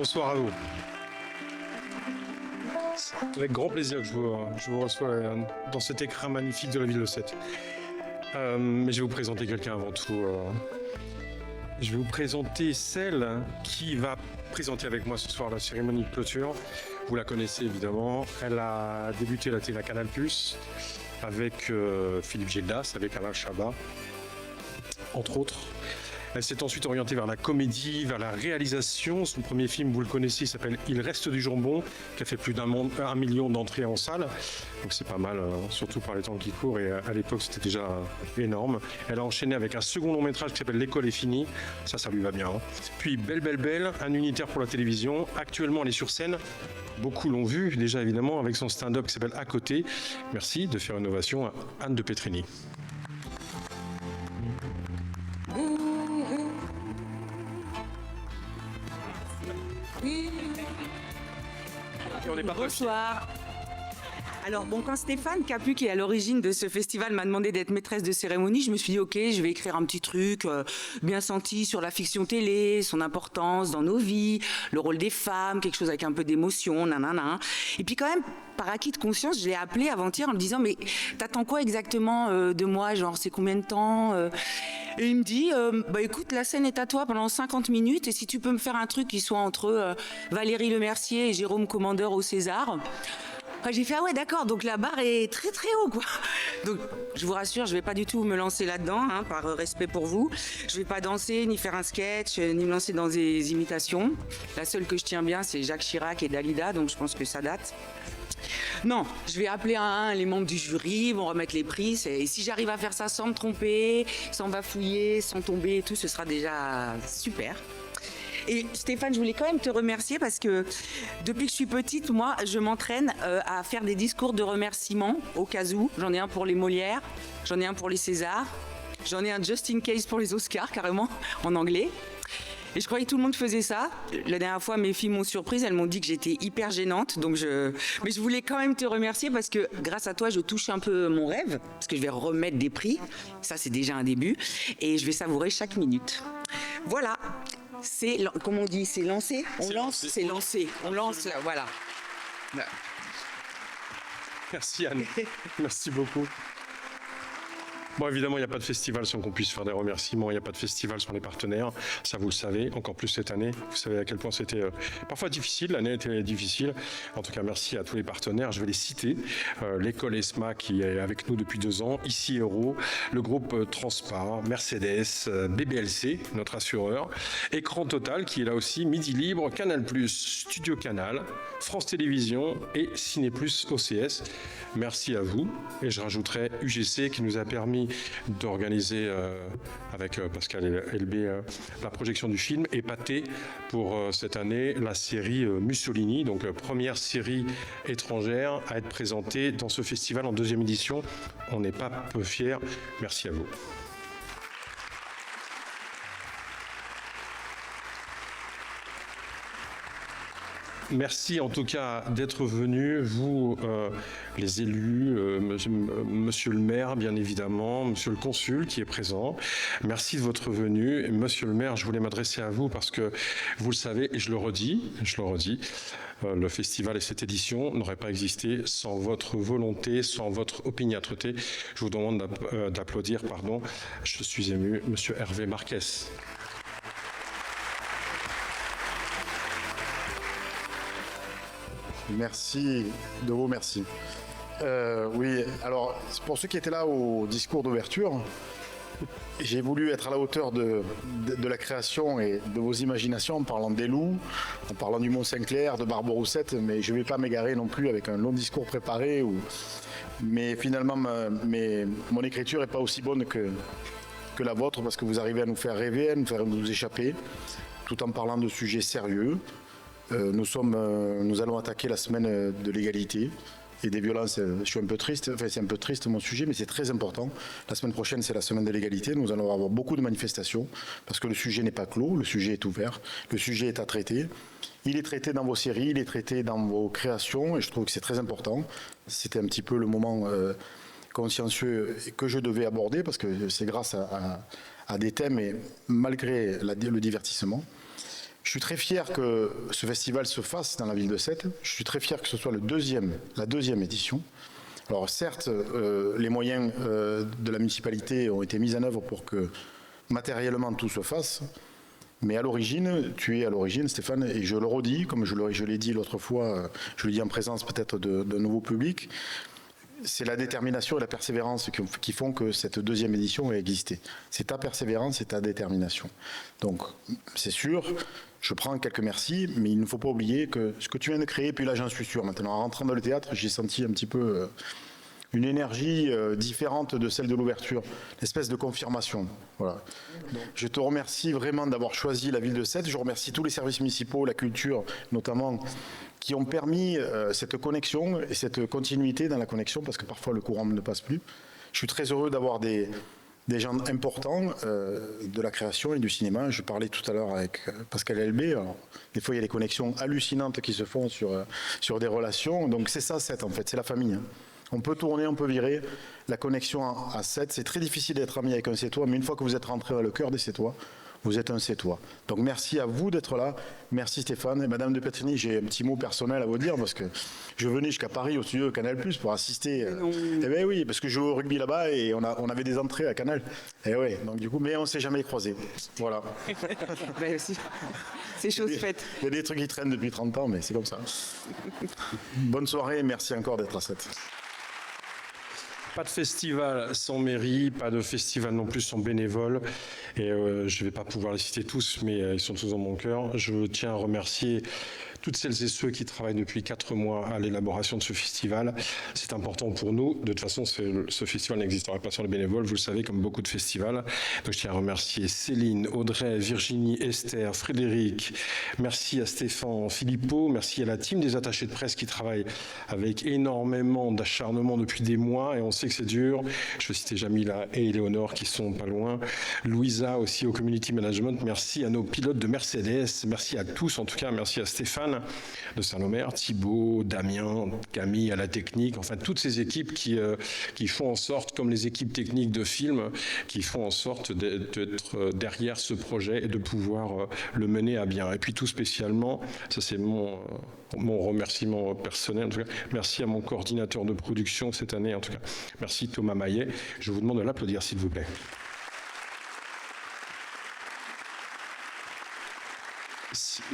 Bonsoir à vous. C'est avec grand plaisir que je vous reçois dans cet écrin magnifique de la ville de Sète. Mais je vais vous présenter quelqu'un avant tout. Je vais vous présenter celle qui va présenter avec moi ce soir la cérémonie de clôture. Vous la connaissez évidemment. Elle a débuté la télé à Canal+, avec Philippe Gildas, avec Alain Chabat, entre autres. Elle s'est ensuite orientée vers la comédie, vers la réalisation. Son premier film, vous le connaissez, il s'appelle Il reste du jambon, qui a fait plus d'1 million d'entrées en salle. Donc c'est pas mal, surtout par les temps qui courent. Et à l'époque, c'était déjà énorme. Elle a enchaîné avec un second long métrage qui s'appelle L'école est finie. Ça lui va bien. Puis Belle, belle, belle, un unitaire pour la télévision. Actuellement, elle est sur scène. Beaucoup l'ont vu, déjà évidemment, avec son stand-up qui s'appelle À côté. Merci de faire une ovation à Anne de Petrini. Bonsoir. Alors bon, quand Stéphane Capu, qui est à l'origine de ce festival, m'a demandé d'être maîtresse de cérémonie, je me suis dit ok, je vais écrire un petit truc bien senti sur la fiction télé, son importance dans nos vies, le rôle des femmes, quelque chose avec un peu d'émotion, nanana. Et puis quand même, par acquis de conscience, je l'ai appelé avant-hier en me disant mais t'attends quoi exactement de moi, genre c'est combien de temps Et il me dit bah écoute, la scène est à toi pendant 50 minutes et si tu peux me faire un truc qui soit entre Valérie Lemercier et Jérôme Commandeur au César. J'ai fait ah ouais d'accord, donc la barre est très très haut quoi. Donc je vous rassure, je vais pas du tout me lancer là-dedans, par respect pour vous. Je vais pas danser, ni faire un sketch, ni me lancer dans des imitations. La seule que je tiens bien, c'est Jacques Chirac et Dalida, donc je pense que ça date. Non, je vais appeler un à un les membres du jury, vont remettre les prix. Et si j'arrive à faire ça sans me tromper, sans bafouiller, sans tomber et tout, ce sera déjà super. Et Stéphane, je voulais quand même te remercier parce que depuis que je suis petite, moi, je m'entraîne à faire des discours de remerciement au cas où. J'en ai un pour les Molières, j'en ai un pour les Césars, j'en ai un just in case pour les Oscars, carrément, en anglais. Et je croyais que tout le monde faisait ça. La dernière fois, mes filles m'ont surprise, elles m'ont dit que j'étais hyper gênante. Mais je voulais quand même te remercier parce que grâce à toi, je touche un peu mon rêve, parce que je vais remettre des prix. Ça, c'est déjà un début. Et je vais savourer chaque minute. Voilà. C'est, comme on dit, c'est lancé. On lance, c'est lancé. On lance, là, voilà. Merci Anne, merci beaucoup. Bon, évidemment, il n'y a pas de festival sans qu'on puisse faire des remerciements. Il n'y a pas de festival sans les partenaires. Ça, vous le savez. Encore plus cette année. Vous savez à quel point c'était parfois difficile. L'année était difficile. En tout cas, merci à tous les partenaires. Je vais les citer. L'école ESMA qui est avec nous depuis 2 ans. Ici Euro. Le groupe Transpar. Mercedes. BBLC, notre assureur. Écran Total qui est là aussi. Midi Libre. Canal+, Studio Canal. France Télévisions et Ciné Plus OCS. Merci à vous. Et je rajouterai UGC qui nous a permis d'organiser avec Pascal Elbé la projection du film et Pathé pour cette année la série Mussolini, donc première série étrangère à être présentée dans ce festival en 2e édition. On n'est pas peu fiers. Merci à vous. Merci en tout cas d'être venus, vous, les élus, monsieur le maire bien évidemment, monsieur le consul qui est présent. Merci de votre venue. Monsieur le maire, je voulais m'adresser à vous parce que vous le savez et je le redis, le festival et cette édition n'auraient pas existé sans votre volonté, sans votre opiniâtreté. Je vous demande d'applaudir, pardon, je suis ému, monsieur Hervé Marquez. Merci de vous, merci. Oui, alors pour ceux qui étaient là au discours d'ouverture, j'ai voulu être à la hauteur de la création et de vos imaginations en parlant des loups, en parlant du Mont-Saint-Clair, de Barberoussette, mais je ne vais pas m'égarer non plus avec un long discours préparé. Mais finalement, mon écriture n'est pas aussi bonne que la vôtre parce que vous arrivez à nous faire rêver, à nous faire nous échapper, tout en parlant de sujets sérieux. Nous allons attaquer la semaine de l'égalité et des violences. Je suis un peu triste, enfin c'est un peu triste mon sujet, mais c'est très important. La semaine prochaine, c'est la semaine de l'égalité. Nous allons avoir beaucoup de manifestations parce que le sujet n'est pas clos, le sujet est ouvert, le sujet est à traiter. Il est traité dans vos séries, il est traité dans vos créations et je trouve que c'est très important. C'était un petit peu le moment consciencieux que je devais aborder parce que c'est grâce à des thèmes et malgré le divertissement. Je suis très fier que ce festival se fasse dans la ville de Sète. Je suis très fier que ce soit la deuxième édition. Alors certes, les moyens de la municipalité ont été mis en œuvre pour que matériellement tout se fasse. Mais à l'origine, tu es à l'origine, Stéphane, et je le redis, comme je l'ai dit l'autre fois, je le dis en présence peut-être d'un nouveau public, c'est la détermination et la persévérance qui font que cette deuxième édition ait existé. C'est ta persévérance et ta détermination. Donc, c'est sûr, je prends quelques merci, mais il ne faut pas oublier que ce que tu viens de créer, puis là j'en suis sûr, maintenant en rentrant dans le théâtre, j'ai senti un petit peu une énergie différente de celle de l'ouverture, une espèce de confirmation. Voilà. Donc, je te remercie vraiment d'avoir choisi la ville de Sète, je remercie tous les services municipaux, la culture notamment, qui ont permis cette connexion et cette continuité dans la connexion, parce que parfois le courant ne passe plus. Je suis très heureux d'avoir des gens importants de la création et du cinéma. Je parlais tout à l'heure avec Pascal Elbé. Alors, des fois, il y a des connexions hallucinantes qui se font sur des relations. Donc c'est ça, Sète, en fait, c'est la famille. Hein. On peut tourner, on peut virer. La connexion à Sète, c'est très difficile d'être ami avec un Sétois, mais une fois que vous êtes rentré dans le cœur des Sétois, vous êtes un Sétois. Donc merci à vous d'être là. Merci Stéphane. Et Madame de Petrini, j'ai un petit mot personnel à vous dire parce que je venais jusqu'à Paris au studio de Canal+ pour assister. Eh bien oui, parce que je joue au rugby là-bas et on avait des entrées à Canal. Et oui, donc du coup, mais on ne s'est jamais croisés. Voilà. Ben aussi, c'est chose faite. Il y a des trucs qui traînent depuis 30 ans, mais c'est comme ça. Bonne soirée et merci encore d'être à Sète. Pas de festival sans mairie, pas de festival non plus sans bénévoles. Et je ne vais pas pouvoir les citer tous, mais ils sont tous dans mon cœur. Je tiens à remercier toutes celles et ceux qui travaillent depuis 4 mois à l'élaboration de ce festival. C'est important pour nous. De toute façon, ce festival n'existerait pas sans les bénévoles, vous le savez, comme beaucoup de festivals. Donc je tiens à remercier Céline, Audrey, Virginie, Esther, Frédéric. Merci à Stéphane, Philippot. Merci à la team des attachés de presse qui travaillent avec énormément d'acharnement depuis des mois. Et on sait que c'est dur. Je veux citer Jamila et Éléonore qui sont pas loin. Louisa aussi au community management. Merci à nos pilotes de Mercedes. Merci à tous. En tout cas, merci à Stéphane de Saint-Lomère, Thibaut, Damien, Camille à la technique, enfin toutes ces équipes qui font en sorte, comme les équipes techniques de film, qui font en sorte d'être derrière ce projet et de pouvoir le mener à bien. Et puis tout spécialement, ça c'est mon remerciement personnel, en tout cas, merci à mon coordinateur de production cette année, en tout cas, merci Thomas Maillet. Je vous demande de l'applaudir s'il vous plaît.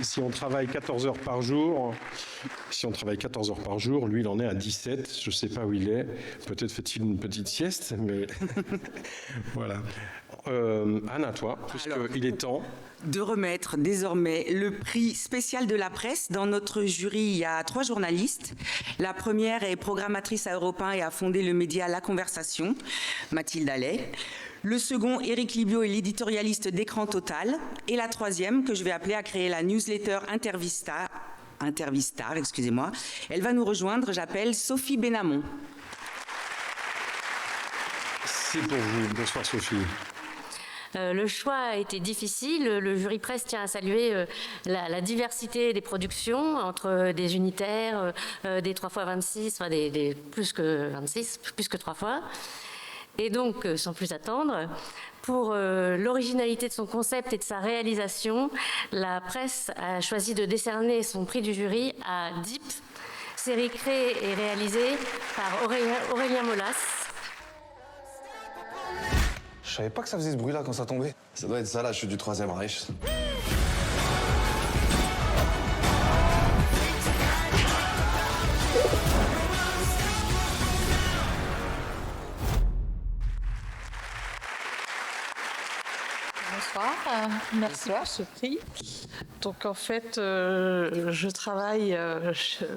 Si on travaille 14 heures par jour, lui il en est à 17, je ne sais pas où il est, peut-être fait-il une petite sieste, mais voilà. Anne, à toi, puisqu'il est temps de remettre désormais le prix spécial de la presse. Dans notre jury, il y a 3 journalistes. La première est programmatrice à Europe 1 et a fondé le média La Conversation, Mathilde Allais. Le second, Éric Libio, est l'éditorialiste d'Écran Total. Et la troisième, que je vais appeler à créer la newsletter Intervistar, excusez-moi. Elle va nous rejoindre, j'appelle Sophie Benamon. C'est pour vous. Bonsoir Sophie. Le choix a été difficile. Le jury presse tient à saluer la diversité des productions entre des unitaires, des 3x26, enfin des plus que 26, plus que 3 fois. Et donc, sans plus attendre, pour l'originalité de son concept et de sa réalisation, la presse a choisi de décerner son prix du jury à Deep, série créée et réalisée par Aurélien Molas. Je savais pas que ça faisait ce bruit-là quand ça tombait. Ça doit être ça, la chute du Troisième Reich. Bonsoir, merci pour ce prix. Donc en fait, je travaille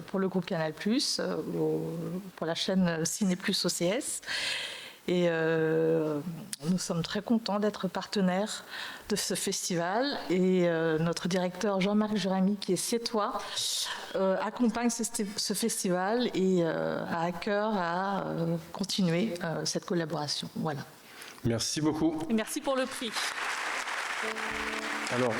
pour le groupe Canal+, pour la chaîne Ciné+ OCS. Et nous sommes très contents d'être partenaires de ce festival. Et notre directeur Jean-Marc Juramy, qui est sétois, accompagne ce festival et a à cœur à continuer cette collaboration. Voilà. Merci beaucoup. Et merci pour le prix. Alors,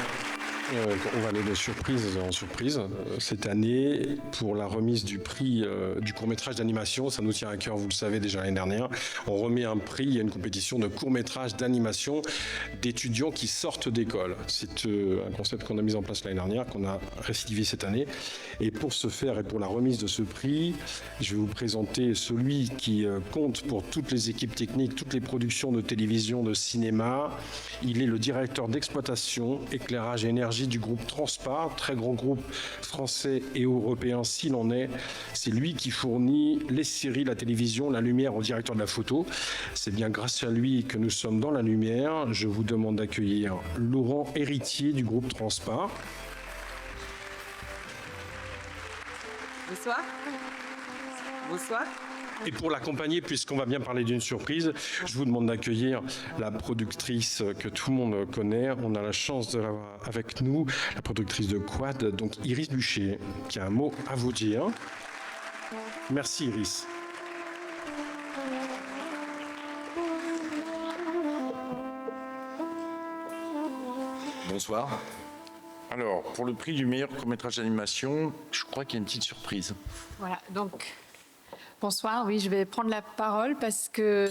On va aller de surprise en surprise. Cette année, pour la remise du prix du court-métrage d'animation, ça nous tient à cœur, vous le savez déjà l'année dernière, on remet un prix, il y a une compétition de court-métrage d'animation d'étudiants qui sortent d'école. C'est un concept qu'on a mis en place l'année dernière, qu'on a récidivé cette année. Et pour ce faire et pour la remise de ce prix, je vais vous présenter celui qui compte pour toutes les équipes techniques, toutes les productions de télévision, de cinéma. Il est le directeur d'exploitation, éclairage et énergie du groupe Transpart, très grand groupe français et européen s'il en est. C'est lui qui fournit les séries, la télévision, la lumière au directeur de la photo. C'est bien grâce à lui que nous sommes dans la lumière. Je vous demande d'accueillir Laurent Héritier du groupe Transpart. Bonsoir. Bonsoir. Et pour l'accompagner, puisqu'on va bien parler d'une surprise, je vous demande d'accueillir la productrice que tout le monde connaît. On a la chance de l'avoir avec nous, la productrice de Quad, donc Iris Bûcher, qui a un mot à vous dire. Merci Iris. Bonsoir. Alors, pour le prix du meilleur court-métrage d'animation, je crois qu'il y a une petite surprise. Voilà, donc bonsoir, oui, je vais prendre la parole parce que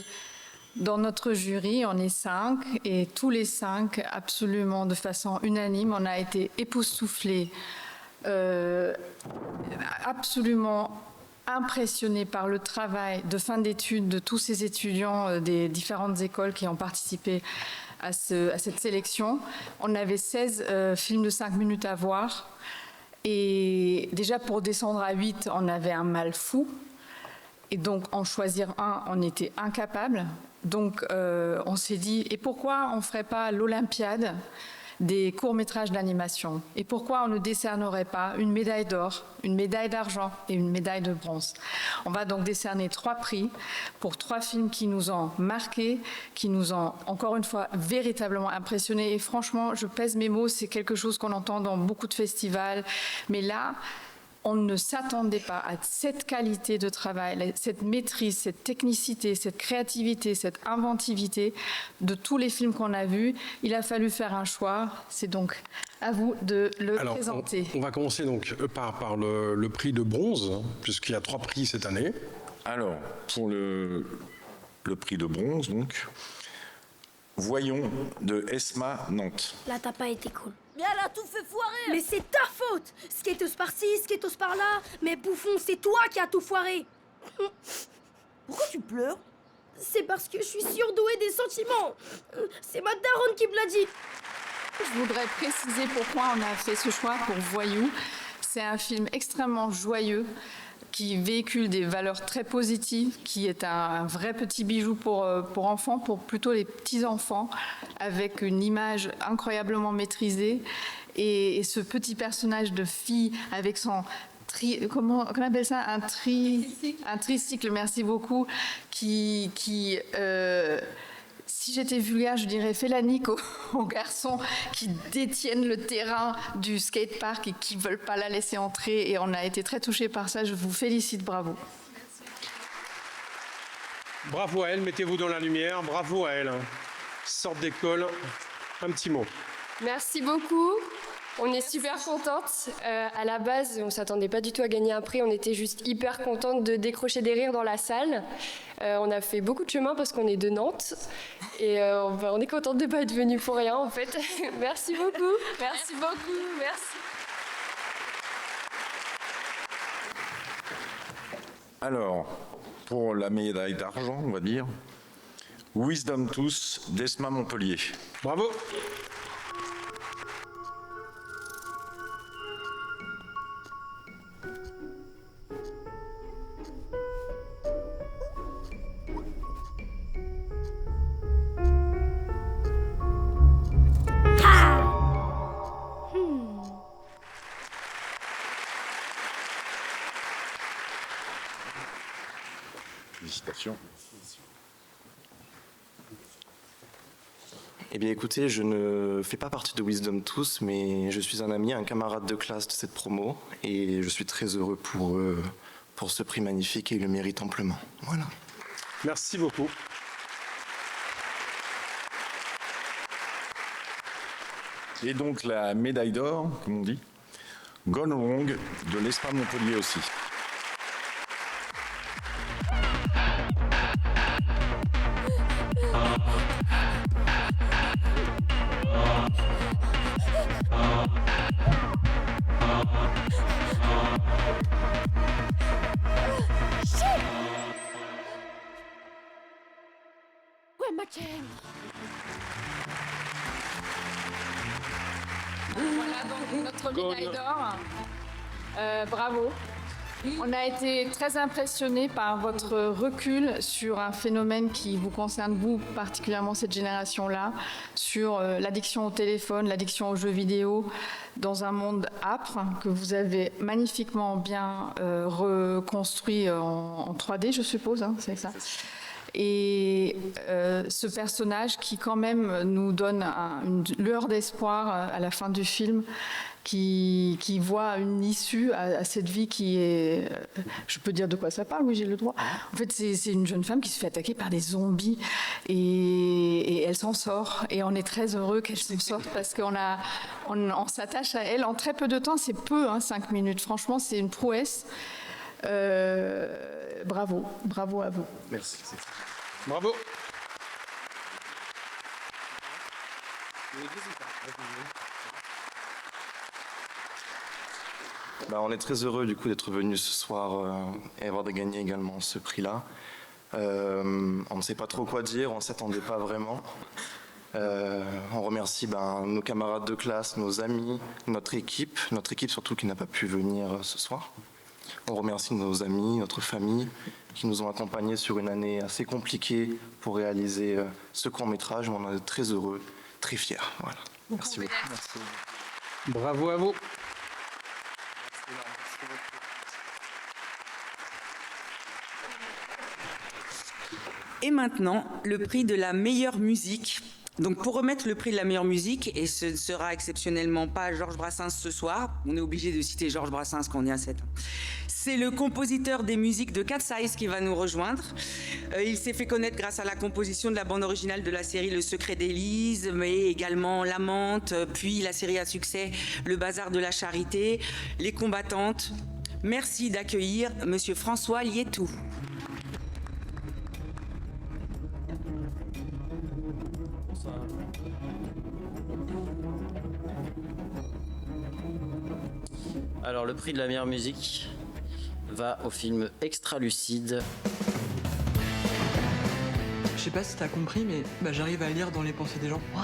dans notre jury, on est 5 et tous les 5, absolument de façon unanime, on a été époustouflés, absolument impressionnés par le travail de fin d'études de tous ces étudiants des différentes écoles qui ont participé à cette sélection. On avait 16 films de 5 minutes à voir et déjà pour descendre à 8, on avait un mal fou. Et donc, en choisir un, on était incapable. Donc, on s'est dit, et pourquoi on ne ferait pas l'Olympiade des courts-métrages d'animation? Et pourquoi on ne décernerait pas une médaille d'or, une médaille d'argent et une médaille de bronze? On va donc décerner 3 prix pour 3 films qui nous ont marqués, qui nous ont, encore une fois, véritablement impressionnés. Et franchement, je pèse mes mots, c'est quelque chose qu'on entend dans beaucoup de festivals. Mais là, on ne s'attendait pas à cette qualité de travail, cette maîtrise, cette technicité, cette créativité, cette inventivité de tous les films qu'on a vus. Il a fallu faire un choix. C'est donc à vous de le présenter. On va commencer donc par le prix de bronze, puisqu'il y a 3 prix cette année. Alors, pour le prix de bronze, donc, Voyons de Esma Nantes. Là, t'as pas été cool. Mais elle a tout fait foirer. Mais c'est ta faute. Skateuse par-ci, skateuse par-là. Mais bouffon, c'est toi qui as tout foiré. Pourquoi tu pleures? C'est parce que je suis surdouée des sentiments. C'est ma daronne qui me l'a dit. Je voudrais préciser pourquoi on a fait ce choix pour Voyou. C'est un film extrêmement joyeux qui véhicule des valeurs très positives, qui est un vrai petit bijou pour enfants, pour plutôt les petits-enfants, avec une image incroyablement maîtrisée. Et ce petit personnage de fille avec son... comment on appelle ça? Un tricycle, merci beaucoup, si j'étais vulgaire, je dirais fais la nique aux garçons qui détiennent le terrain du skatepark et qui ne veulent pas la laisser entrer. Et on a été très touchés par ça. Je vous félicite, bravo. Bravo à elle, mettez-vous dans la lumière. Bravo à elle. Sorte d'école, un petit mot. Merci beaucoup. On est super contente. À la base, on ne s'attendait pas du tout à gagner un prix. On était juste hyper contente de décrocher des rires dans la salle. On a fait beaucoup de chemin parce qu'on est de Nantes. Et on est contente de ne pas être venue pour rien, en fait. Merci beaucoup. Merci beaucoup. Merci. Alors, pour la médaille d'argent, on va dire, Wisdom Tous d'Esma Montpellier. Bravo. Félicitations. Eh bien écoutez, je ne fais pas partie de Wisdom Tous, mais je suis un ami, un camarade de classe de cette promo, et je suis très heureux pour ce prix magnifique et il le mérite amplement. Voilà. Merci beaucoup. Et donc la médaille d'or, comme on dit, Gone Wrong de l'ESPA Montpellier aussi. Ouais, ma chaîne. Voilà donc notre médaille d'or. Bravo. On a été très impressionnés par votre recul sur un phénomène qui vous concerne, vous, particulièrement cette génération-là, sur l'addiction au téléphone, l'addiction aux jeux vidéo, dans un monde âpre que vous avez magnifiquement bien reconstruit en 3D, je suppose, hein, c'est ça. Et ce personnage qui quand même nous donne une lueur d'espoir à la fin du film, qui voit une issue à cette vie qui est... Je peux dire de quoi ça parle, oui, j'ai le droit. En fait, c'est une jeune femme qui se fait attaquer par des zombies et elle s'en sort. Et on est très heureux qu'elle s'en sorte parce qu'on s'attache à elle en très peu de temps. C'est peu, 5 minutes. Franchement, c'est une prouesse. Bravo, bravo à vous. Merci. Bravo. On est très heureux du coup d'être venus ce soir et avoir gagné également ce prix-là. On ne sait pas trop quoi dire, on ne s'attendait pas vraiment. On remercie nos camarades de classe, nos amis, notre équipe surtout qui n'a pas pu venir ce soir. On remercie nos amis, notre famille qui nous ont accompagnés sur une année assez compliquée pour réaliser ce court-métrage. On en est très heureux, très fiers. Voilà. Merci beaucoup. Merci. Bravo à vous. Et maintenant, le prix de la meilleure musique. Donc pour remettre le prix de la meilleure musique, et ce ne sera exceptionnellement pas Georges Brassens ce soir, on est obligé de citer Georges Brassens quand on est à 7 ans. C'est le compositeur des musiques de Cat's Eyes qui va nous rejoindre. Il s'est fait connaître grâce à la composition de la bande originale de la série Le Secret d'Élise, mais également La Menthe, puis la série à succès Le Bazar de la Charité, Les Combattantes. Merci d'accueillir Monsieur François Liétou. Alors, le prix de la meilleure musique va au film Extralucide. Je sais pas si t'as compris, mais j'arrive à lire dans les pensées des gens. Waouh.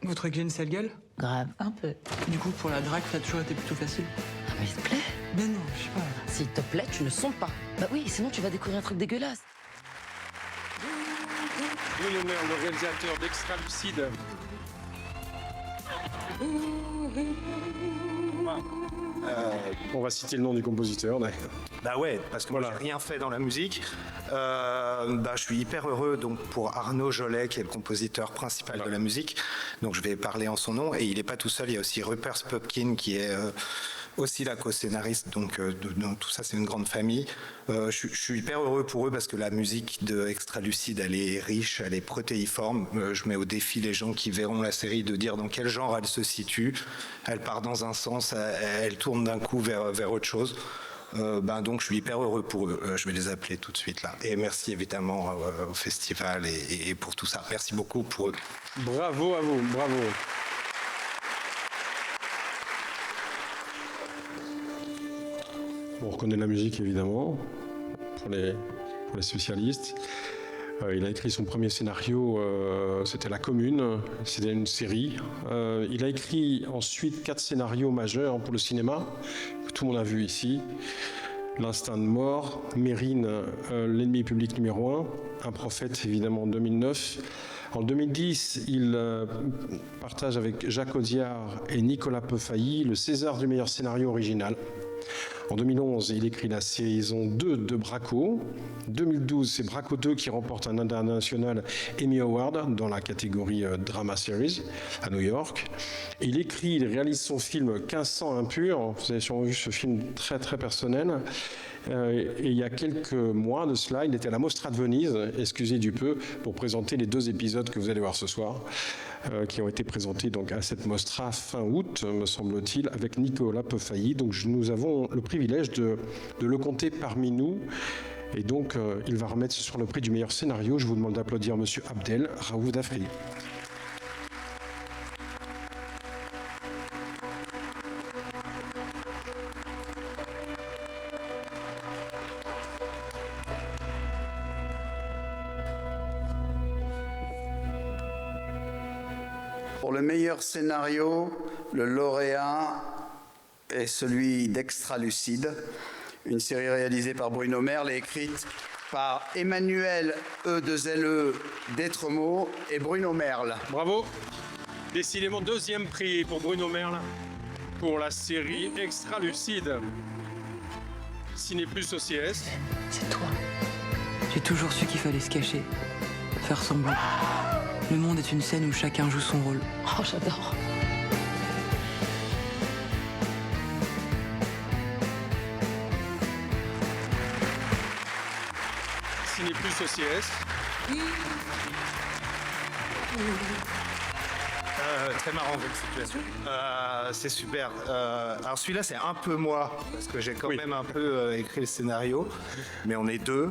Vous trouvez que j'ai une sale gueule? Grave, un peu. Du coup, pour la drague, ça a toujours été plutôt facile. Ah, mais s'il te plaît? Mais non, je sais pas. S'il te plaît, tu ne sondes pas. Bah oui, sinon tu vas découvrir un truc dégueulasse. Louis Lemerle, le réalisateur d'Extralucide. On va citer le nom du compositeur. Bah ouais, parce que moi j'ai rien fait dans la musique. Je suis hyper heureux donc pour Arnaud Jolet qui est le compositeur principal de la musique. Donc je vais parler en son nom et il n'est pas tout seul. Il y a aussi Rupert Pupkin qui est aussi la co-scénariste. Donc tout ça c'est une grande famille. Je suis hyper heureux pour eux parce que la musique de Extralucide elle est riche, elle est protéiforme. Je mets au défi les gens qui verront la série de dire dans quel genre elle se situe. Elle part dans un sens, elle tourne d'un coup vers autre chose. Donc je suis hyper heureux pour eux. Je vais les appeler tout de suite là. Et merci évidemment au festival et pour tout ça. Merci beaucoup pour eux. Bravo à vous, bravo. On reconnaît la musique évidemment pour les spécialistes. Il a écrit son premier scénario, c'était La Commune, c'était une série. Il a écrit ensuite 4 scénarios majeurs pour le cinéma, que tout le monde a vu ici. L'Instinct de mort, Mérine, L'ennemi public numéro 1, Un prophète évidemment en 2009. En 2010, il partage avec Jacques Audiard et Nicolas Peufailly le César du meilleur scénario original. En 2011, il écrit la saison 2 de Braco. 2012, c'est Braco 2 qui remporte un international Emmy Award dans la catégorie Drama Series à New York. Et il réalise son film 1500 impurs. Vous avez sûrement vu ce film très très personnel. Et il y a quelques mois de cela, il était à la Mostra de Venise, excusez du peu, pour présenter les 2 épisodes que vous allez voir ce soir. qui ont été présentés donc à cette Mostra fin août, me semble-t-il, avec Nicolas Peffailly. Donc nous avons le privilège de le compter parmi nous. Et donc, il va remettre sur le prix du meilleur scénario. Je vous demande d'applaudir Monsieur Abdel Raouf Dafri. Pour le meilleur scénario, le lauréat est celui d'Extra Lucide, une série réalisée par Bruno Merle et écrite par Emmanuel E2LE d'Étremaux et Bruno Merle. Bravo. Décidément, deuxième prix pour Bruno Merle pour la série Extra Lucide. Ciné Plus OCS. C'est toi. J'ai toujours su qu'il fallait se cacher, faire semblant. Le monde est une scène où chacun joue son rôle. Oh, j'adore. Ciné Plus OCS. Très marrant votre situation. C'est super. Alors celui-là, c'est un peu moi, parce que j'ai quand même un peu écrit le scénario, mais on est deux.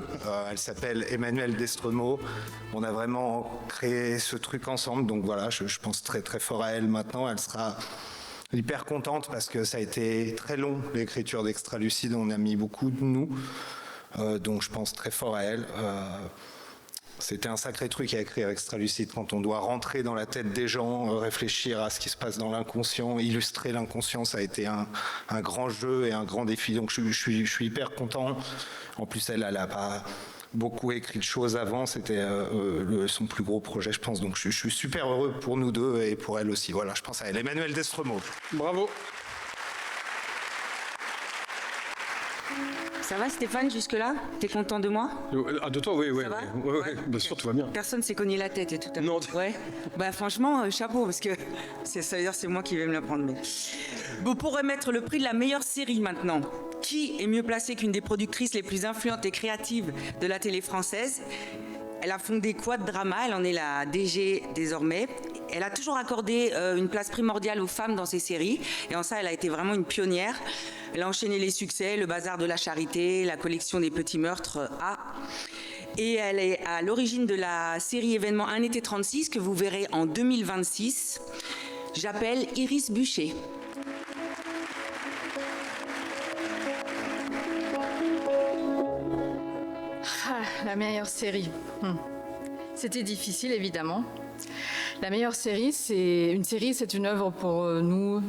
Elle s'appelle Emmanuelle Destremaux. On a vraiment créé ce truc ensemble, donc voilà, je pense très très fort à elle maintenant. Elle sera hyper contente parce que ça a été très long, l'écriture d'Extra Lucide. On a mis beaucoup de nous, donc je pense très fort à elle. C'était un sacré truc à écrire Extra Lucide quand on doit rentrer dans la tête des gens, réfléchir à ce qui se passe dans l'inconscient, illustrer l'inconscient. Ça a été un grand jeu et un grand défi. Donc je suis hyper content. En plus, elle n'a pas beaucoup écrit de choses avant. C'était son plus gros projet, je pense. Donc je suis super heureux pour nous deux et pour elle aussi. Voilà, je pense à elle. Emmanuelle Destremaux. Bravo. Ça va Stéphane jusque-là? T'es content de moi? Ah, de toi, oui, oui. Ça va? Oui, bien sûr, tout va bien. Personne s'est cogné la tête et tout à Non. Ouais. Bah franchement, chapeau, parce que ça veut dire c'est moi qui vais me la prendre. Mais... Bon, pour remettre le prix de la meilleure série maintenant, qui est mieux placée qu'une des productrices les plus influentes et créatives de la télé française? Elle a fondé Quad Drama, elle en est la DG désormais. Elle a toujours accordé une place primordiale aux femmes dans ses séries. Et en ça, elle a été vraiment une pionnière. Elle a enchaîné les succès, le bazar de la charité, la collection des petits meurtres A. Et elle est à l'origine de la série événement Un été 36 que vous verrez en 2026. J'appelle Iris Buchet. La meilleure série. C'était difficile, évidemment. La meilleure série, c'est une œuvre pour nous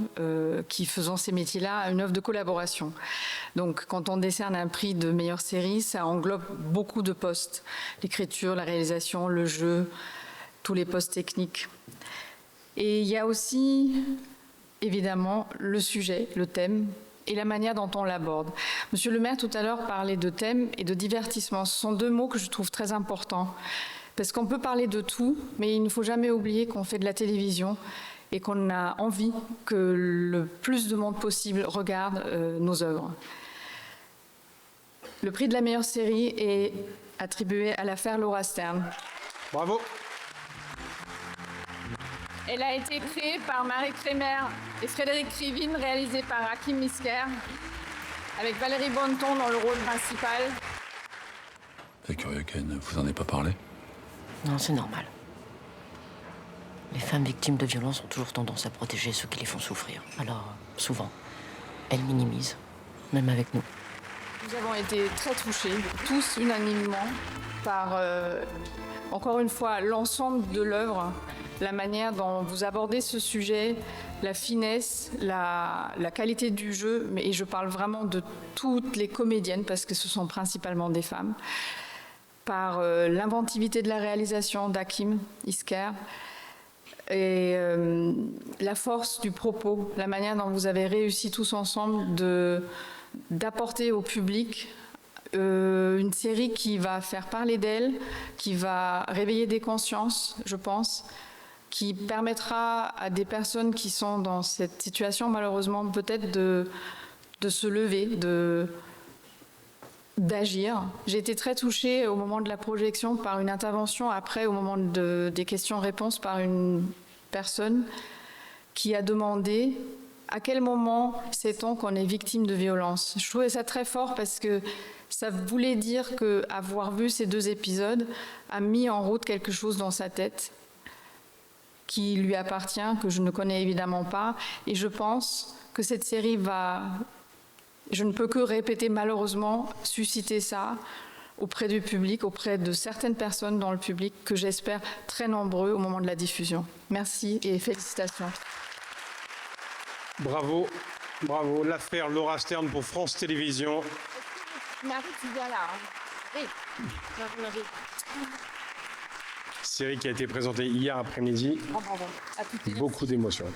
qui faisons ces métiers-là, une œuvre de collaboration. Donc, quand on décerne un prix de meilleure série, ça englobe beaucoup de postes. L'écriture, la réalisation, le jeu, tous les postes techniques. Et il y a aussi, évidemment, le sujet, le thème, et la manière dont on l'aborde. Monsieur le maire, tout à l'heure, parlait de thème et de divertissement. Ce sont deux mots que je trouve très importants. Parce qu'on peut parler de tout, mais il ne faut jamais oublier qu'on fait de la télévision et qu'on a envie que le plus de monde possible regarde nos œuvres. Le prix de la meilleure série est attribué à l'affaire Laura Stern. Bravo. Elle a été créée par Marie Kremer et Frédéric Krivine, réalisée par Hakim Misker, avec Valérie Bonneton dans le rôle principal. C'est curieux, Ken, vous en avez pas parlé? Non, c'est normal. Les femmes victimes de violences ont toujours tendance à protéger ceux qui les font souffrir. Alors, souvent, elles minimisent, même avec nous. Nous avons été très touchés, tous unanimement, par, encore une fois, l'ensemble de l'œuvre, la manière dont vous abordez ce sujet, la finesse, la qualité du jeu, et je parle vraiment de toutes les comédiennes, parce que ce sont principalement des femmes, par l'inventivité de la réalisation d'Hakim Misker, et la force du propos, la manière dont vous avez réussi tous ensemble d'apporter au public une série qui va faire parler d'elle, qui va réveiller des consciences, je pense, qui permettra à des personnes qui sont dans cette situation, malheureusement, peut-être de se lever, d'agir. J'ai été très touchée au moment de la projection par une intervention, après, au moment des questions-réponses, par une personne qui a demandé à quel moment sait-on qu'on est victime de violence. Je trouvais ça très fort parce que ça voulait dire qu'avoir vu ces 2 épisodes a mis en route quelque chose dans sa tête qui lui appartient, que je ne connais évidemment pas. Et je pense que cette série va, je ne peux que répéter malheureusement, susciter ça auprès du public, auprès de certaines personnes dans le public, que j'espère très nombreux au moment de la diffusion. Merci et félicitations. Bravo, bravo. L'affaire Laura Stern pour France Télévisions. Marie, tu viens là. Oui. Série qui a été présentée hier après-midi. Beaucoup d'émotions.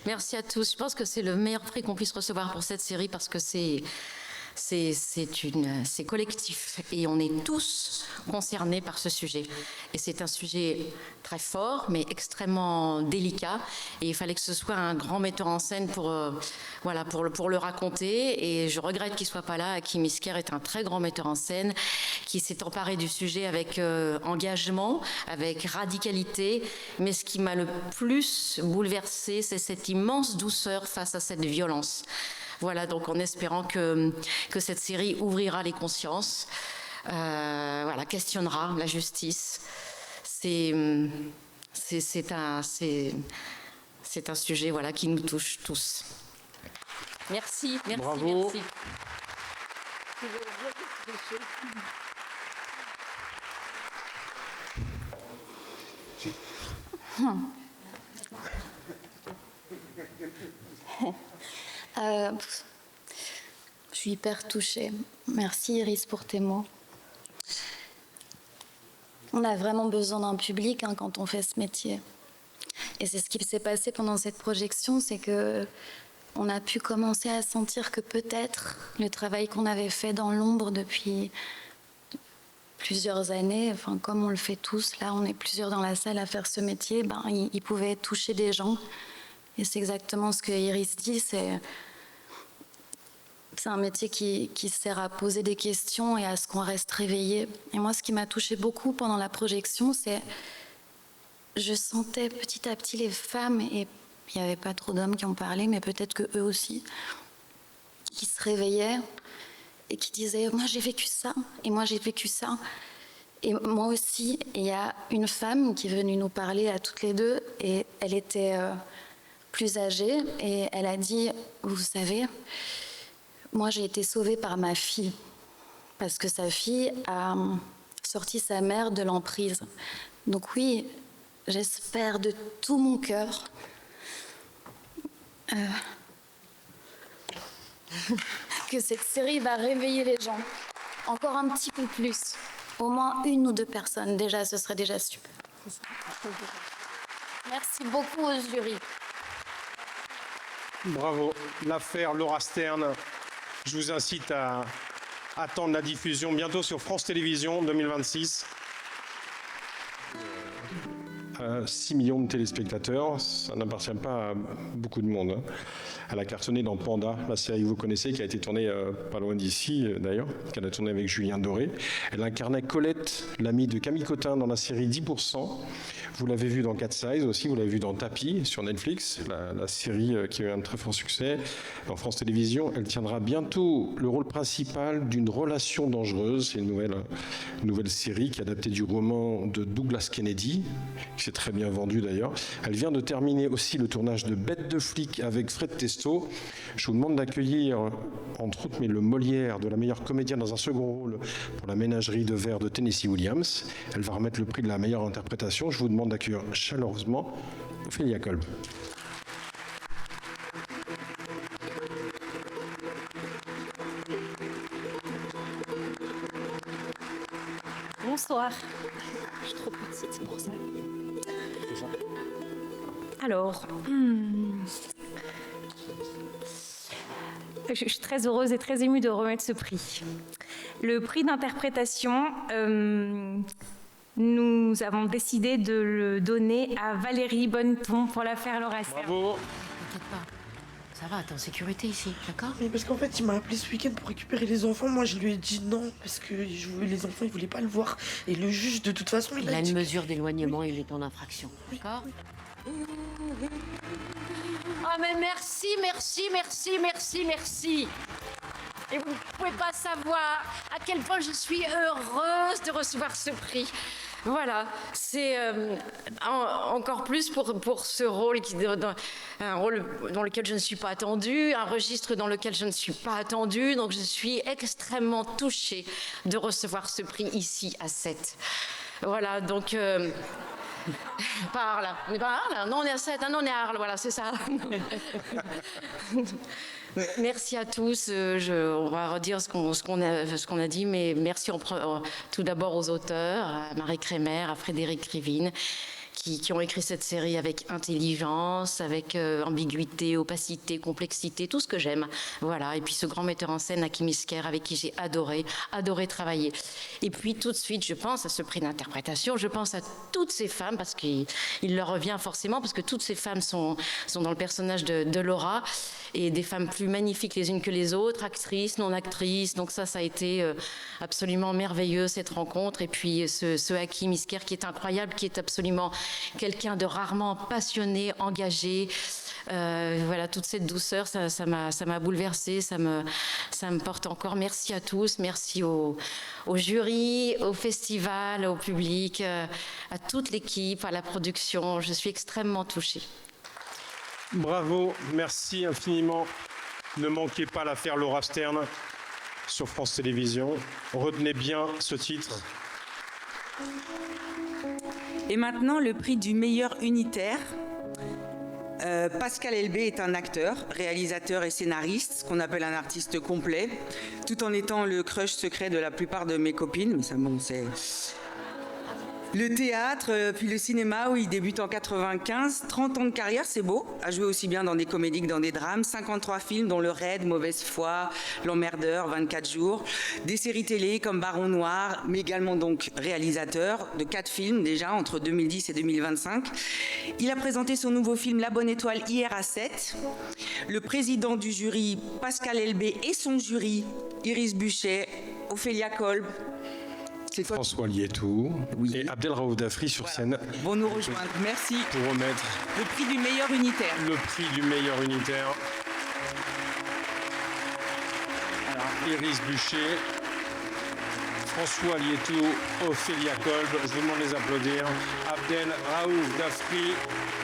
Merci à tous. Je pense que c'est le meilleur prix qu'on puisse recevoir pour cette série parce que c'est collectif et on est tous concernés par ce sujet. Et c'est un sujet très fort mais extrêmement délicat et il fallait que ce soit un grand metteur en scène pour le raconter et je regrette qu'il ne soit pas là. Hakim Isker est un très grand metteur en scène qui s'est emparé du sujet avec engagement, avec radicalité, mais ce qui m'a le plus bouleversée, c'est cette immense douceur face à cette violence. Voilà, donc en espérant que cette série ouvrira les consciences, questionnera la justice. C'est un sujet qui nous touche tous. Merci. Bravo. Merci. Je suis hyper touchée. Merci Iris pour tes mots. On a vraiment besoin d'un public quand on fait ce métier. Et c'est ce qui s'est passé pendant cette projection, c'est que on a pu commencer à sentir que peut-être le travail qu'on avait fait dans l'ombre depuis plusieurs années, comme on le fait tous, là on est plusieurs dans la salle à faire ce métier, il pouvait toucher des gens. Et c'est exactement ce que Iris dit, c'est un métier qui sert à poser des questions et à ce qu'on reste réveillé. Et moi, ce qui m'a touchée beaucoup pendant la projection, c'est je sentais petit à petit les femmes, et il n'y avait pas trop d'hommes qui en parlaient, mais peut-être que eux aussi, qui se réveillaient et qui disaient « moi j'ai vécu ça, et moi j'ai vécu ça, et moi aussi ». Et il y a une femme qui est venue nous parler à toutes les deux, et elle était plus âgée, et elle a dit « vous savez, moi j'ai été sauvée par ma fille, parce que sa fille a sorti sa mère de l'emprise. Donc oui, j'espère de tout mon cœur que cette série va réveiller les gens encore un petit peu plus. Au moins 1 ou 2 personnes, déjà, ce serait déjà super. Merci beaucoup au jury. Bravo. L'affaire Laura Stern. Je vous incite à attendre la diffusion bientôt sur France Télévisions 2026. 6 millions de téléspectateurs, ça n'appartient pas à beaucoup de monde. Elle a cartonné dans Panda, la série que vous connaissez, qui a été tournée pas loin d'ici d'ailleurs, qu'elle a tournée avec Julien Doré. Elle incarnait Colette, l'amie de Camille Cotin dans la série 10%. Vous l'avez vu dans Cat Size aussi, vous l'avez vu dans Tapis sur Netflix, la série qui a eu un très fort succès. Dans France Télévisions, elle tiendra bientôt le rôle principal d'une relation dangereuse. C'est une nouvelle série qui est adaptée du roman de Douglas Kennedy, qui s'est très bien vendu d'ailleurs. Elle vient de terminer aussi le tournage de Bête de flic avec Fred Testo. Je vous demande d'accueillir, entre autres, mais le Molière de la meilleure comédienne dans un second rôle pour La ménagerie de verre de Tennessee Williams. Elle va remettre le prix de la meilleure interprétation. Je vous demande d'accueillir chaleureusement Ophélia Kolb. Bonsoir. Je suis trop petite, c'est pour ça. Alors, je suis très heureuse et très émue de remettre ce prix. Le prix d'interprétation, nous avons décidé de le donner à Valérie Bonneton pour l'affaire Laura Stern. Bravo. T'inquiète pas. Ça va, t'es en sécurité ici, d'accord? Mais parce qu'en fait, il m'a appelé ce week-end pour récupérer les enfants. Moi, je lui ai dit non, parce que les enfants, ils voulaient pas le voir. Et le juge, de toute façon, il a une mesure d'éloignement, il est en infraction, d'accord? Ah mais merci, merci, merci, merci, merci. Et vous ne pouvez pas savoir à quel point je suis heureuse de recevoir ce prix. Voilà, c'est encore plus pour ce rôle, un rôle dans lequel je ne suis pas attendue, un registre dans lequel je ne suis pas attendue. Donc je suis extrêmement touchée de recevoir ce prix ici à Sète. Voilà, donc... Pas Arles. On n'est pas à Arles? Non, on est à Sète. Non, on est à Arles. Voilà, c'est ça. Merci à tous. On va redire ce qu'on a dit, mais merci tout d'abord aux auteurs, à Marie Crémer, à Frédéric Rivine, qui ont écrit cette série avec intelligence, avec ambiguïté, opacité, complexité, tout ce que j'aime. Voilà. Et puis ce grand metteur en scène, Hakim Isker, avec qui j'ai adoré travailler. Et puis tout de suite, je pense à ce prix d'interprétation, je pense à toutes ces femmes, parce qu'il leur revient forcément, parce que toutes ces femmes sont dans le personnage de Laura, et des femmes plus magnifiques les unes que les autres, actrices, non actrices. Donc ça a été absolument merveilleux, cette rencontre. Et puis ce Hakim Isker qui est incroyable, qui est absolument quelqu'un de rarement passionné, engagé. Voilà, toute cette douceur, ça m'a bouleversée, ça me porte encore. Merci à tous, merci au jury, au festival, au public, à toute l'équipe, à la production. Je suis extrêmement touchée. Bravo, merci infiniment. Ne manquez pas l'affaire Laura Stern sur France Télévisions. Retenez bien ce titre. Et maintenant, le prix du meilleur unitaire. Pascal Elbé est un acteur, réalisateur et scénariste, ce qu'on appelle un artiste complet, tout en étant le crush secret de la plupart de mes copines. Mais ça, bon, c'est... Le théâtre, puis le cinéma, où il débute en 95. 30 ans de carrière, c'est beau. A joué aussi bien dans des comédies que dans des drames. 53 films, dont Le Raid, Mauvaise foi, L'Emmerdeur, 24 jours. Des séries télé comme Baron Noir, mais également donc réalisateur de 4 films déjà, entre 2010 et 2025. Il a présenté son nouveau film La Bonne Étoile hier à 7. Le président du jury, Pascal Elbé, et son jury, Iris Buchet, Ophélia Kolb, François Lietou et Abdelraouf Dafri sur scène. Vont nous rejoindre. Merci. Pour remettre le prix du meilleur unitaire. Le prix du meilleur unitaire. Alors, Iris Buchet, François Lietou, Ophélia Kolb. Je vous demande de les applaudir. Abdelraouf Dafri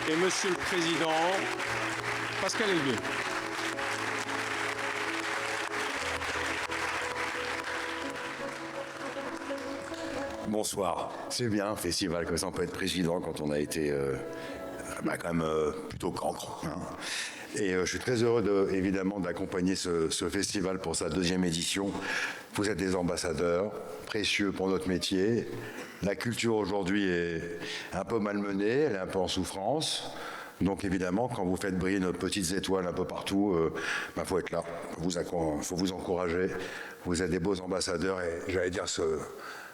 et Monsieur le Président, Pascal Elbé. Bonsoir. C'est bien un festival comme ça, on peut être président quand on a été quand même plutôt grand. Hein. Et je suis très heureux évidemment d'accompagner ce festival pour sa 2e édition. Vous êtes des ambassadeurs précieux pour notre métier. La culture aujourd'hui est un peu malmenée, elle est un peu en souffrance. Donc évidemment, quand vous faites briller nos petites étoiles un peu partout, faut être là, faut vous encourager. Vous êtes des beaux ambassadeurs et j'allais dire